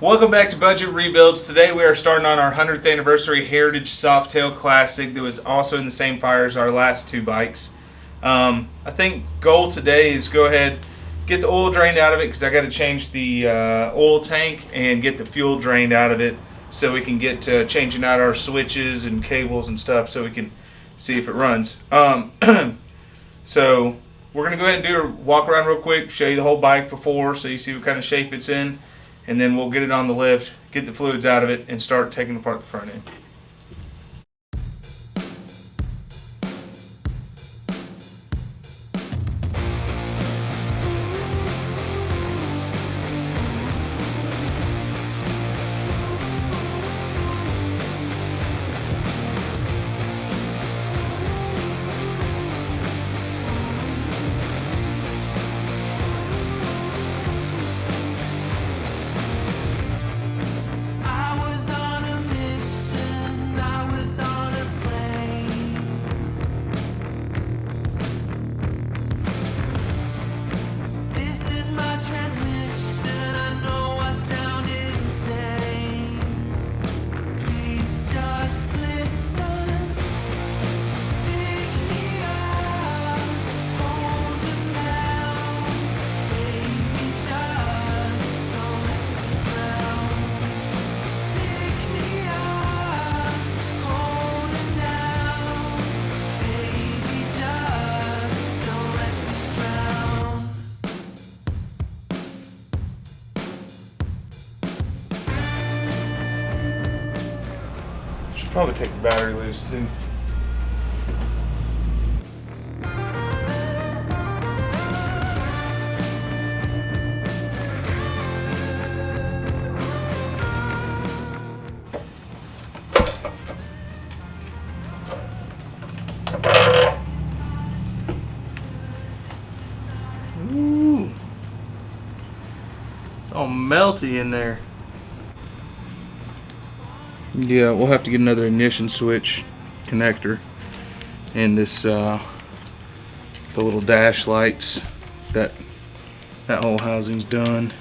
Welcome back to Budget Rebuilds. Today we are starting on our 100th anniversary Heritage Softail Classic that was also in the same fire as our last two bikes. I think goal today is go ahead, get the oil drained out of it because I got to change the oil tank and get the fuel drained out of it so we can get to changing out our switches and cables and stuff so we can see if it runs. So we're going to go ahead and do a walk around real quick, show you the whole bike before so you see what kind of shape it's in. And then we'll get it on the lift, get the fluids out of it, and start taking apart the front end. Probably take the battery loose too. Ooh. All melty in there. Yeah, we'll have to get another ignition switch connector and this the little dash lights. That whole housing's done.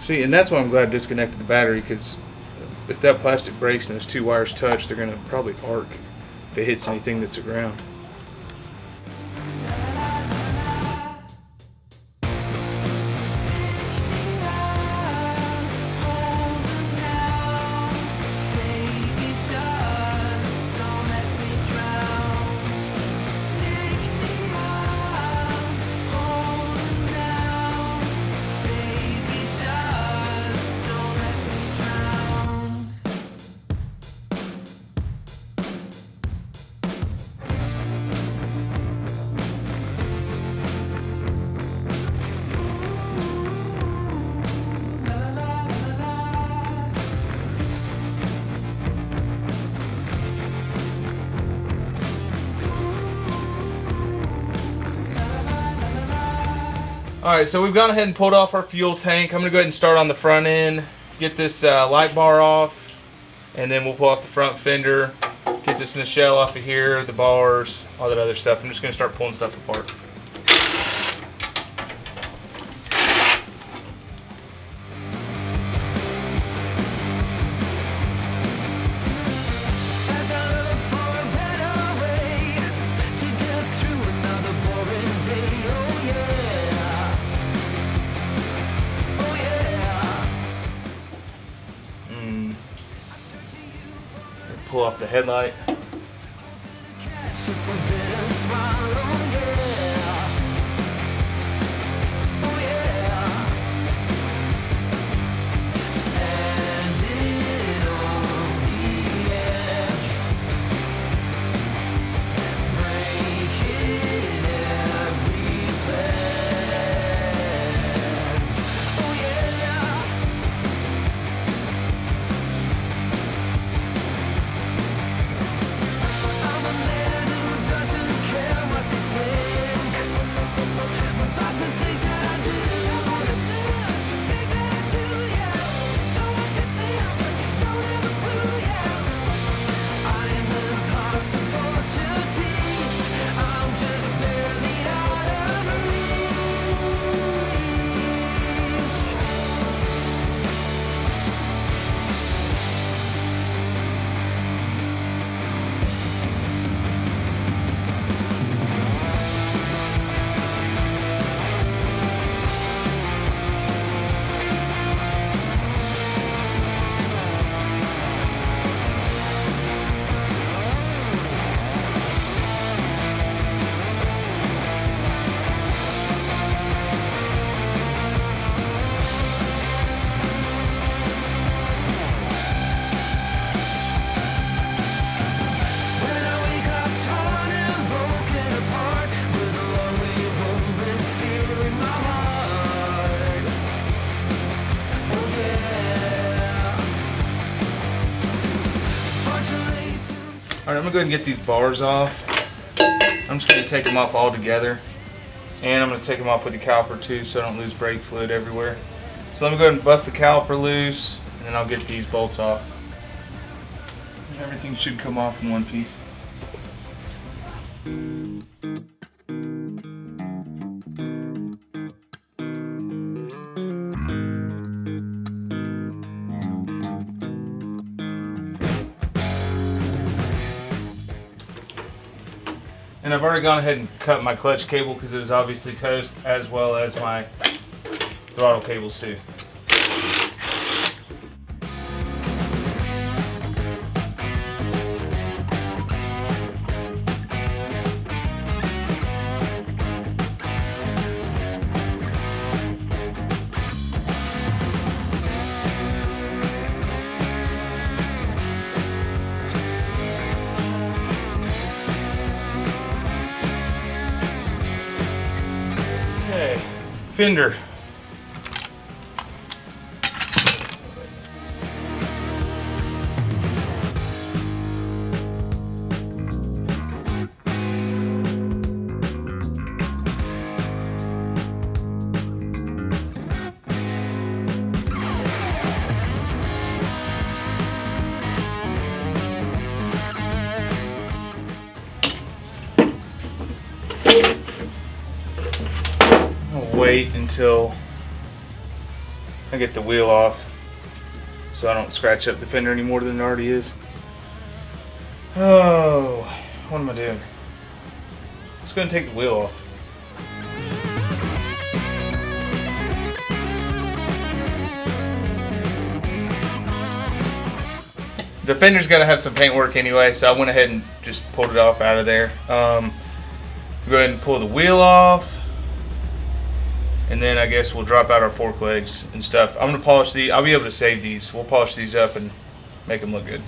See, and that's why I'm glad I disconnected the battery, because if that plastic breaks and those two wires touch, they're gonna probably arc if it hits anything that's aground. Alright, so we've gone ahead and pulled off our fuel tank. I'm going to go ahead and start on the front end, get this light bar off, and then we'll pull off the front fender, get this in the shell off of here, the bars, all that other stuff. I'm just going to start pulling stuff apart. Pull off the headlight. I'm gonna go ahead and get these bars off. I'm just gonna take them off all together. And I'm gonna take them off with the caliper too so I don't lose brake fluid everywhere. So let me go ahead and bust the caliper loose and then I'll get these bolts off. Everything should come off in one piece. And I've already gone ahead and cut my clutch cable because it was obviously toast, as well as my throttle cables too. Okay, fender. Wait until I get the wheel off so I don't scratch up the fender any more than it already is. Oh, what am I doing? Let's go and take the wheel off. The fender's got to have some paint work anyway, so I went ahead and just pulled it off out of there. Go ahead and pull the wheel off. And then I guess we'll drop out our fork legs and stuff. I'm gonna polish these. I'll be able to save these. We'll polish these up and make them look good.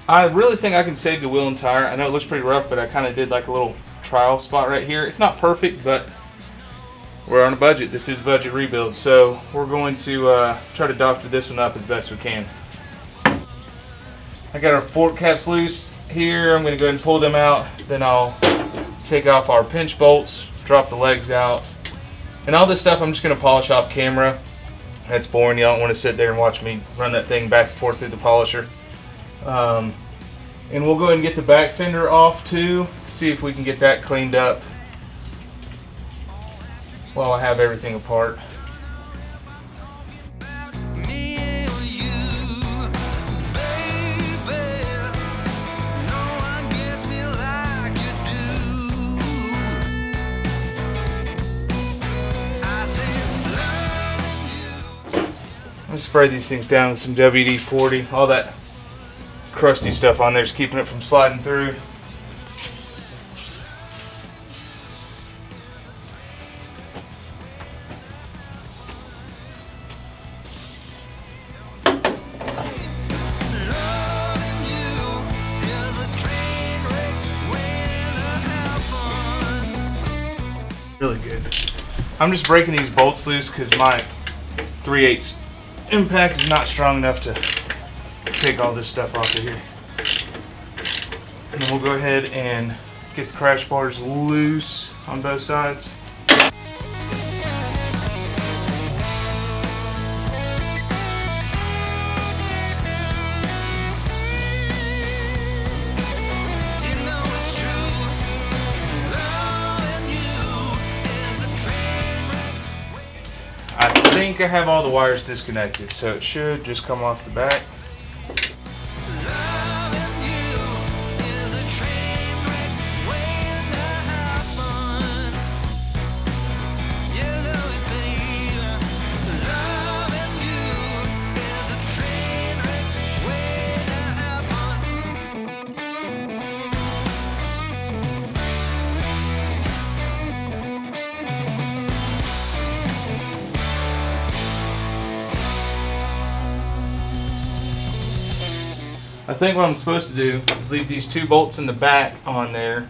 I really think I can save the wheel and tire. I know it looks pretty rough, but I kind of did like a little trial spot right here. It's not perfect, but we're on a budget. This is budget rebuild, so we're going to try to doctor this one up as best we can. I got our fork caps loose here. I'm going to go ahead and pull them out. Then I'll take off our pinch bolts, drop the legs out, and all this stuff I'm just going to polish off camera. That's boring. You don't want to sit there and watch me run that thing back and forth through the polisher. And we'll go ahead and get the back fender off too, see if we can get that cleaned up while I have everything apart. Let's spray these things down with some WD-40. All that crusty stuff on there is keeping it from sliding through. Really good. I'm just breaking these bolts loose because my 3/8 impact is not strong enough to take all this stuff off of here. And then we'll go ahead and get the crash bars loose on both sides. I think I have all the wires disconnected, so it should just come off the back. I think what I'm supposed to do is leave these 2 bolts in the back on there,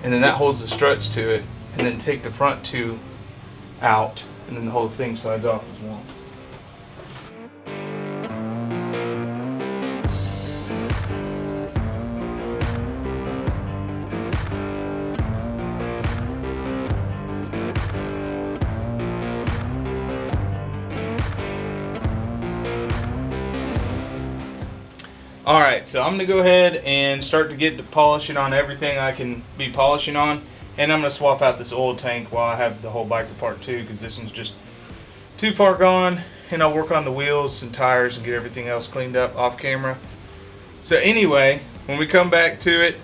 and then that holds the struts to it, and then take the front 2 out, and then the whole thing slides off as well. Alright, so I'm going to go ahead and start to get to polishing on everything I can be polishing on. And I'm going to swap out this oil tank while I have the whole bike apart too, because this one's just too far gone. And I'll work on the wheels and tires and get everything else cleaned up off camera. So anyway, when we come back to it,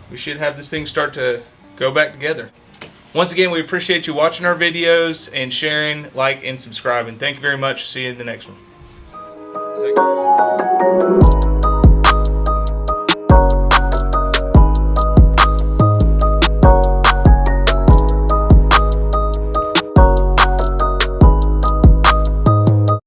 we should have this thing start to go back together. Once again, we appreciate you watching our videos and sharing, like, and subscribing. Thank you very much. See you in the next one. Thank you.